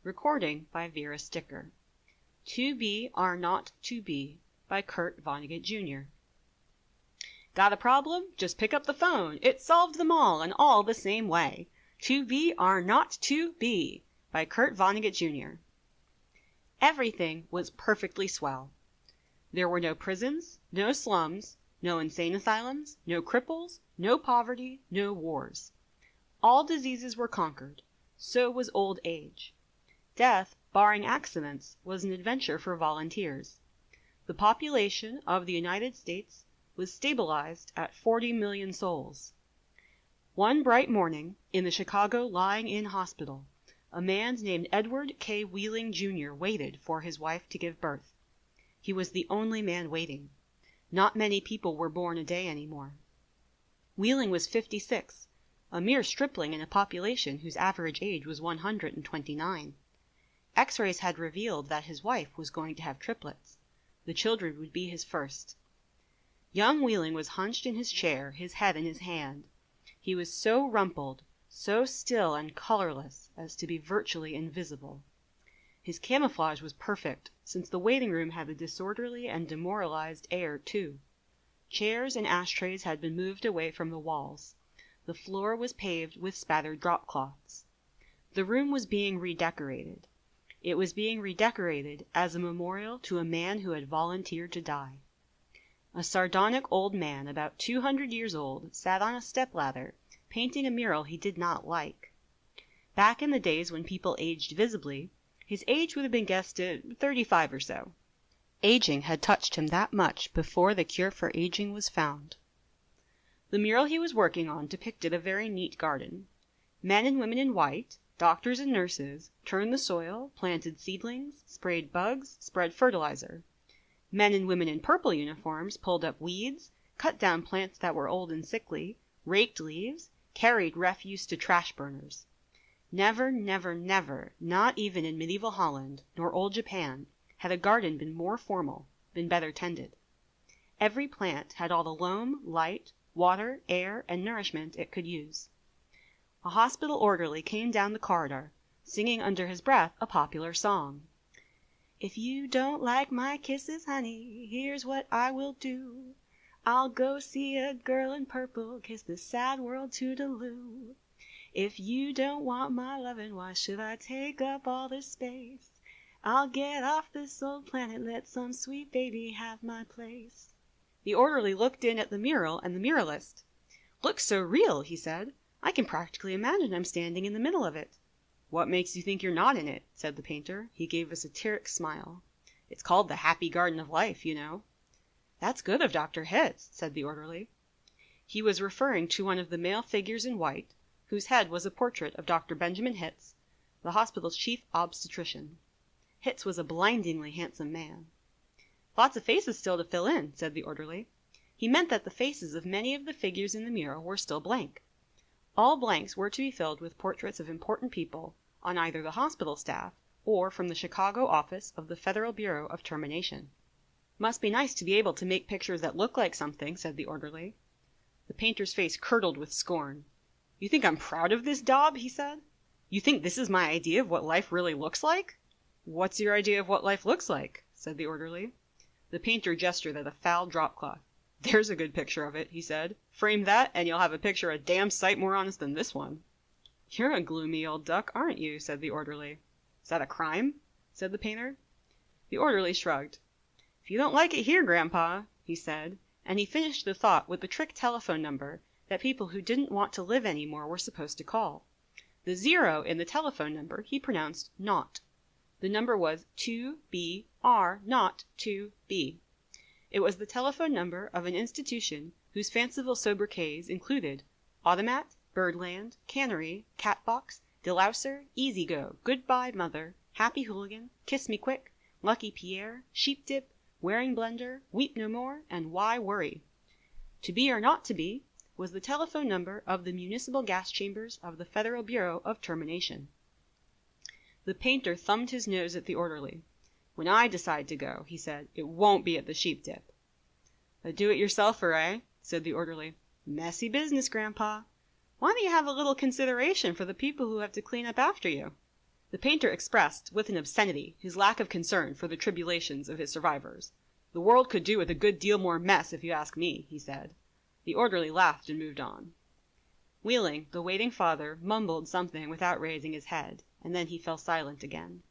Recording by Vera Sticker. 2BR02B by Kurt Vonnegut Jr. Got a problem? Just pick up the phone. It solved them all and all the same way. 2BR02B by Kurt Vonnegut Jr. Everything was perfectly swell. There were no prisons, no slums, no insane asylums, no cripples, no poverty, no wars. All diseases were conquered. So was old age. Death, barring accidents, was an adventure for volunteers. The population of the United States was stabilized at 40 million souls. One bright morning, in the Chicago Lying-in Hospital, a man named Edward K. Wheeling, Jr. waited for his wife to give birth. He was the only man waiting. Not many people were born a day anymore. Wheeling was 56, a mere stripling in a population whose average age was 129. X-rays had revealed that his wife was going to have triplets. The children would be his first. Young Wheeling was hunched in his chair, his head in his hand. He was so rumpled, so still and colorless as to be virtually invisible. His camouflage was perfect, since the waiting room had a disorderly and demoralized air, too. Chairs and ashtrays had been moved away from the walls. The floor was paved with spattered drop cloths. The room was being redecorated. It was being redecorated as a memorial to a man who had volunteered to die. A sardonic old man, about 200 years old, sat on a stepladder, painting a mural he did not like. Back in the days when people aged visibly, his age would have been guessed at 35 or so. Aging had touched him that much before the cure for aging was found. The mural he was working on depicted a very neat garden. Men and women in white, doctors and nurses, turned the soil, planted seedlings, sprayed bugs, spread fertilizer. Men and women in purple uniforms pulled up weeds, cut down plants that were old and sickly, raked leaves, carried refuse to trash burners. Never, never, never, not even in medieval Holland, nor old Japan, had a garden been more formal, been better tended. Every plant had all the loam, light, water, air, and nourishment it could use. A hospital orderly came down the corridor, singing under his breath a popular song. If you don't like my kisses, honey, here's what I will do. I'll go see a girl in purple, kiss the sad world toodaloo. If you don't want my lovin', why should I take up all this space? I'll get off this old planet, let some sweet baby have my place. The orderly looked in at the mural and the muralist. Looks so real, he said. I can practically imagine I'm standing in the middle of it. What makes you think you're not in it? Said the painter. He gave a satiric smile. It's called the Happy Garden of Life, you know. That's good of Dr. Hitz, said the orderly. He was referring to one of the male figures in white, whose head was a portrait of Dr. Benjamin Hitz, the hospital's chief obstetrician. Hitz was a blindingly handsome man. Lots of faces still to fill in, said the orderly. He meant that the faces of many of the figures in the mural were still blank. All blanks were to be filled with portraits of important people on either the hospital staff or from the Chicago office of the Federal Bureau of Termination. Must be nice to be able to make pictures that look like something, said the orderly. The painter's face curdled with scorn. You think I'm proud of this daub? He said. You think this is my idea of what life really looks like? What's your idea of what life looks like? Said the orderly. The painter gestured at a foul drop cloth. There's a good picture of it, he said. Frame that, and you'll have a picture a damn sight more honest than this one. You're a gloomy old duck, aren't you? Said the orderly. Is that a crime? Said the painter. The orderly shrugged. If you don't like it here, Grandpa, he said, and he finished the thought with the trick telephone number that people who didn't want to live anymore were supposed to call. The 0 in the telephone number he pronounced naught. The number was 2BR02B. It was the telephone number of an institution whose fanciful sobriquets included Automat, Birdland, Cannery, Catbox, Delouser, Easy Go, Goodbye Mother, Happy Hooligan, Kiss Me Quick, Lucky Pierre, Sheep Dip, Wearing Blender, Weep No More, and Why Worry. To be or not to be was the telephone number of the municipal gas chambers of the Federal Bureau of Termination. The painter thumbed his nose at the orderly. When I decide to go, he said, it won't be at the Sheep Dip. A do-it-yourselfer, eh? Said the orderly. Messy business, Grandpa. Why don't you have a little consideration for the people who have to clean up after you? The painter expressed, with an obscenity, his lack of concern for the tribulations of his survivors. "The world could do with a good deal more mess, if you ask me," he said. The orderly laughed and moved on. Wheeling, the waiting father, mumbled something without raising his head, and then he fell silent again.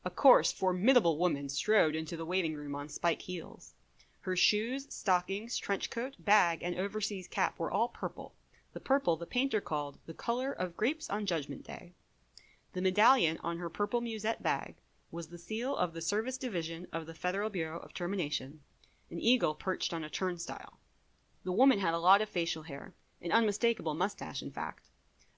A coarse, formidable woman strode into the waiting room on spike heels. Her shoes, stockings, trench coat, bag, and overseas cap were all purple, the purple the painter called the color of grapes on Judgment Day. The medallion on her purple musette bag was the seal of the Service Division of the Federal Bureau of Termination, an eagle perched on a turnstile. The woman had a lot of facial hair, an unmistakable mustache, in fact.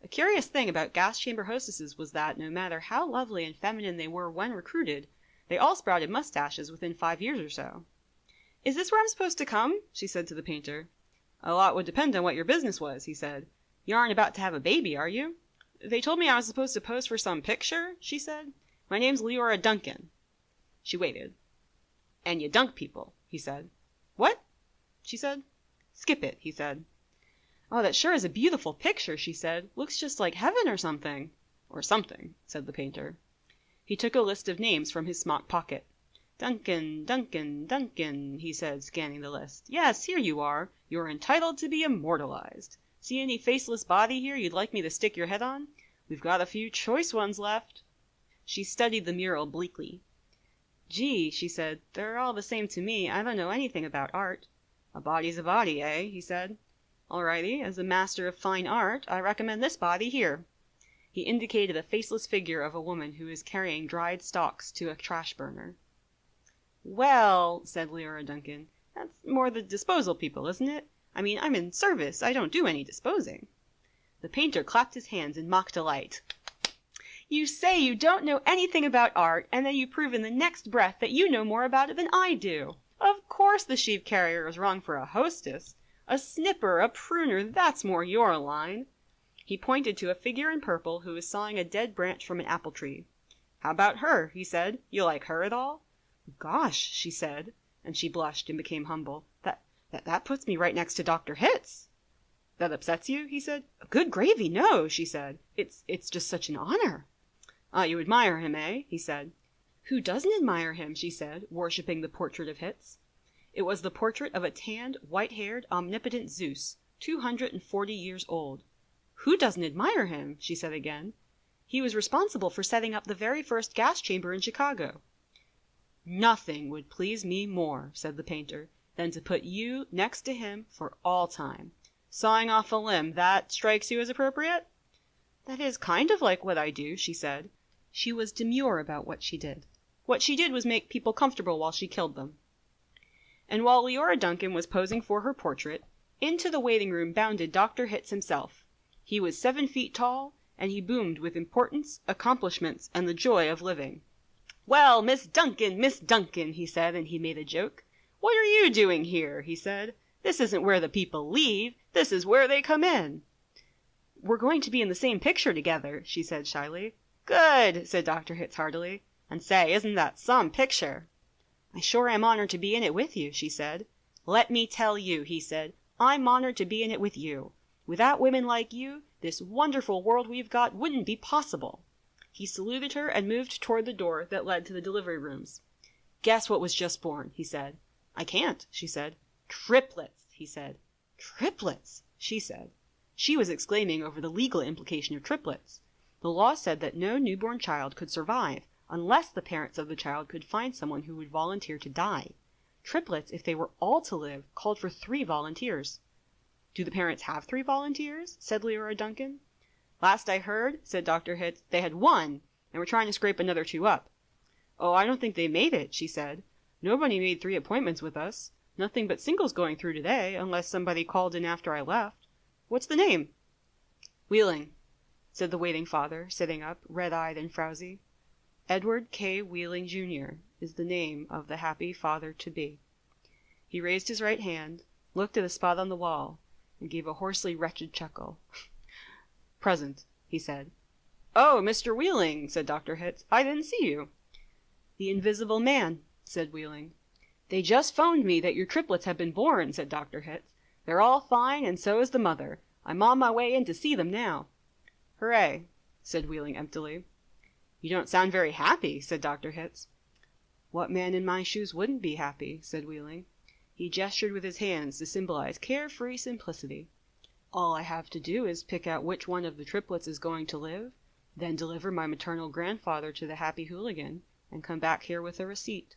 A curious thing about gas chamber hostesses was that, no matter how lovely and feminine they were when recruited, they all sprouted mustaches within 5 years or so. "Is this where I'm supposed to come?" she said to the painter. "A lot would depend on what your business was," he said. "You aren't about to have a baby, are you?" "They told me I was supposed to pose for some picture," she said. "My name's Leora Duncan." She waited. "And you dunk people," he said. "What?" she said. "Skip it," he said. "Oh, that sure is a beautiful picture," she said. "Looks just like heaven or something." "Or something," said the painter. He took a list of names from his smock pocket. "Duncan, Duncan, Duncan," he said, scanning the list. "Yes, here you are. You're entitled to be immortalized. See any faceless body here you'd like me to stick your head on? We've got a few choice ones left." She studied the mural bleakly. "Gee," she said, "they're all the same to me. I don't know anything about art." "A body's a body, eh?" he said. "All righty. As a master of fine art, I recommend this body here." He indicated a faceless figure of a woman who was carrying dried stalks to a trash burner. "Well," said Leora Duncan, "that's more the disposal people, isn't it? I mean, I'm in service. I don't do any disposing." The painter clapped his hands in mock delight. "You say you don't know anything about art, and then you prove in the next breath that you know more about it than I do. Of course the sheave carrier is wrong for a hostess. A snipper, a pruner, that's more your line." He pointed to a figure in purple who was sawing a dead branch from an apple tree. "How about her?" he said. "You like her at all?" "Gosh," she said, and she blushed and became humble. That puts me right next to Dr. Hitz." "That upsets you?" he said. "Good gravy, no," she said. It's just such an honor." "Ah, you admire him, eh?" he said. "Who doesn't admire him?" she said, worshipping the portrait of Hitz. It was the portrait of a tanned, white-haired, omnipotent Zeus, 240 years old. "Who doesn't admire him?" she said again. "He was responsible for setting up the very first gas chamber in Chicago." "Nothing would please me more," said the painter, "than to put you next to him for all time. Sawing off a limb, that strikes you as appropriate?" "That is kind of like what I do," she said. She was demure about what she did. What she did was make people comfortable while she killed them. And while Leora Duncan was posing for her portrait, into the waiting room bounded Dr. Hitz himself. He was 7 feet tall, and he boomed with importance, accomplishments, and the joy of living. "Well, Miss Duncan," he said, and he made a joke. "What are you doing here?" he said. "This isn't where the people leave. This is where they come in." "We're going to be in the same picture together," she said shyly. "Good," said Dr. Hitz heartily. "And say, isn't that some picture?" "I sure am honored to be in it with you," she said. "Let me tell you," he said, "I'm honored to be in it with you. Without women like you, this wonderful world we've got wouldn't be possible." He saluted her and moved toward the door that led to the delivery rooms. "Guess what was just born," he said. "I can't," she said. "Triplets," he said. "Triplets," she said. She was exclaiming over the legal implication of triplets. The law said that no newborn child could survive unless the parents of the child could find someone who would volunteer to die. Triplets, if they were all to live, called for 3 volunteers. "Do the parents have 3 volunteers?" said Leora Duncan. "Last I heard," said Dr. Hitz, "they had 1, and were trying to scrape another 2 up." "Oh, I don't think they made it," she said. "Nobody made 3 appointments with us. Nothing but singles going through today, unless somebody called in after I left. What's the name?" "Wheeling," said the waiting father, sitting up, red-eyed and frowsy. "Edward K. Wheeling, Jr. is the name of the happy father-to-be." He raised his right hand, looked at a spot on the wall, and gave a hoarsely wretched chuckle. "Present," he said. "Oh, Mr. Wheeling," said Dr. Hitz. "I didn't see you." "The Invisible Man," said Wheeling. "They just phoned me that your triplets have been born," said Dr. Hitz. "They're all fine, and so is the mother. I'm on my way in to see them now." "Hooray," said Wheeling emptily. "You don't sound very happy," said Dr. Hitz. "What man in my shoes wouldn't be happy?" said Wheeling. He gestured with his hands to symbolize carefree simplicity. "All I have to do is pick out which one of the triplets is going to live, then deliver my maternal grandfather to the happy hooligan, and come back here with a receipt."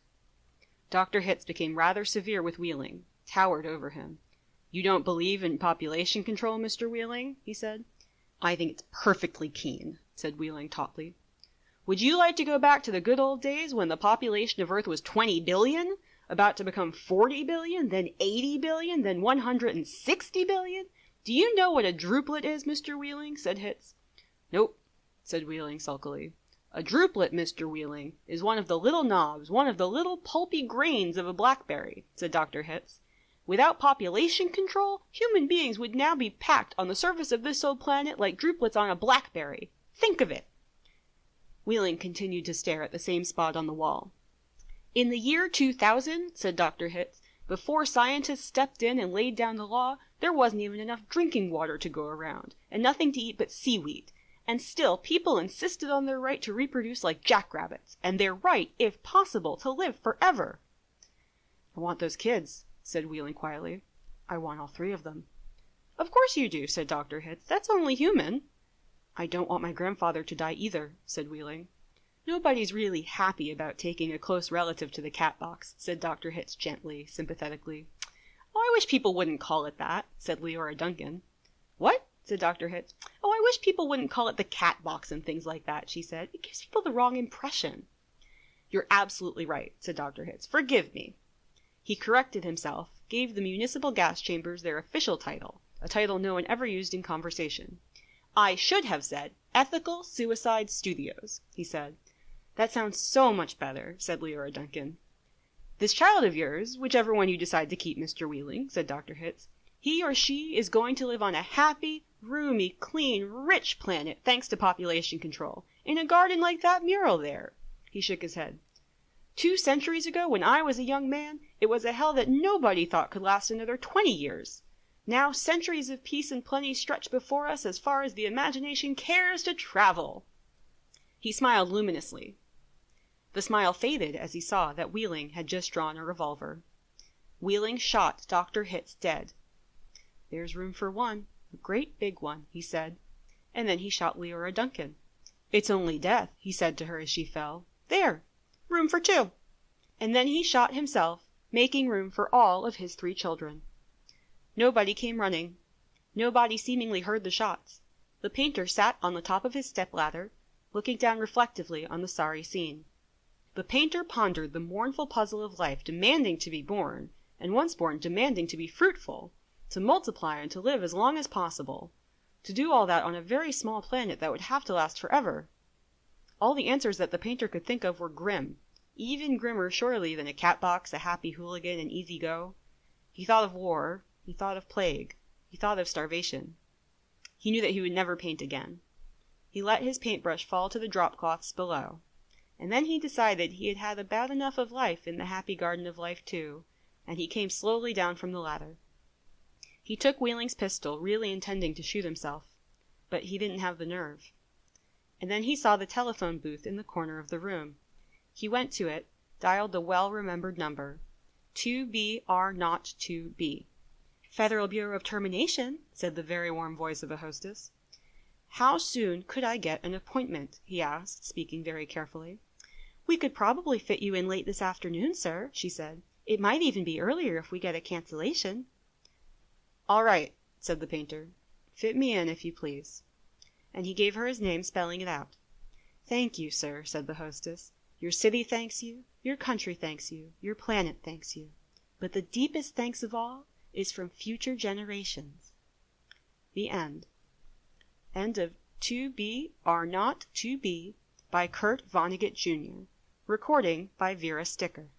Dr. Hitz became rather severe with Wheeling, towered over him. "You don't believe in population control, Mr. Wheeling?" he said. "I think it's perfectly keen," said Wheeling tautly. "Would you like to go back to the good old days when the population of Earth was 20 billion, about to become 40 billion, then 80 billion, then 160 billion? Do you know what a druplet is, Mr. Wheeling?" said Hitz. "Nope," said Wheeling sulkily. "A druplet, Mr. Wheeling, is one of the little knobs, one of the little pulpy grains of a blackberry," said Dr. Hitz. "Without population control, human beings would now be packed on the surface of this old planet like druplets on a blackberry. Think of it!" Wheeling continued to stare at the same spot on the wall. "In the year 2000, said Dr. Hitz, "before scientists stepped in and laid down the law, there wasn't even enough drinking water to go around, and nothing to eat but seaweed. And still, people insisted on their right to reproduce like jackrabbits, and their right, if possible, to live forever." "I want those kids," said Wheeling quietly. "I want all 3 of them." "Of course you do," said Dr. Hitz. "That's only human." "I don't want my grandfather to die either," said Wheeling. "Nobody's really happy about taking a close relative to the cat box," said Dr. Hitz gently, sympathetically. "Oh, I wish people wouldn't call it that," said Leora Duncan. "What?" said Dr. Hitz. "Oh, I wish people wouldn't call it the cat box and things like that," she said. "It gives people the wrong impression." "You're absolutely right," said Dr. Hitz. "Forgive me." He corrected himself, gave the municipal gas chambers their official title, a title no one ever used in conversation. "I should have said Ethical Suicide Studios," he said. "That sounds so much better," said Leora Duncan. "This child of yours, whichever one you decide to keep, Mr. Wheeling," said Dr. Hitz, "he or she is going to live on a happy, roomy, clean, rich planet, thanks to population control, in a garden like that mural there." He shook his head. "2 centuries ago, when I was a young man, it was a hell that nobody thought could last another 20 years. Now centuries of peace and plenty stretch before us as far as the imagination cares to travel." He smiled luminously. The smile faded as he saw that Wheeling had just drawn a revolver. Wheeling shot Dr. Hitz dead. "There's room for one, a great big one," he said, and then he shot Leora Duncan. "It's only death," he said to her as she fell. "There, room for 2." And then he shot himself, making room for all of his 3 children. Nobody came running. Nobody seemingly heard the shots. The painter sat on the top of his stepladder, looking down reflectively on the sorry scene. The painter pondered the mournful puzzle of life, demanding to be born, and once born demanding to be fruitful, to multiply and to live as long as possible, to do all that on a very small planet that would have to last forever. All the answers that the painter could think of were grim, even grimmer surely than a cat box, a happy hooligan, and easy go. He thought of war. He thought of plague. He thought of starvation. He knew that he would never paint again. He let his paintbrush fall to the drop-cloths below. And then he decided he had had about enough of life in the happy garden of life, too, and he came slowly down from the ladder. He took Wheeling's pistol, really intending to shoot himself. But he didn't have the nerve. And then he saw the telephone booth in the corner of the room. He went to it, dialed the well-remembered number, 2BR02B. "Federal Bureau of Termination," said the very warm voice of a hostess. "How soon could I get an appointment?" he asked, speaking very carefully. "We could probably fit you in late this afternoon, sir," she said. "It might even be earlier if we get a cancellation." "All right," said the painter. "Fit me in, if you please." And he gave her his name, spelling it out. "Thank you, sir," said the hostess. "Your city thanks you, your country thanks you, your planet thanks you. But the deepest thanks of all is from future generations." The end. End of 2BR02B by Kurt Vonnegut Jr. Recording by Vera Sticker.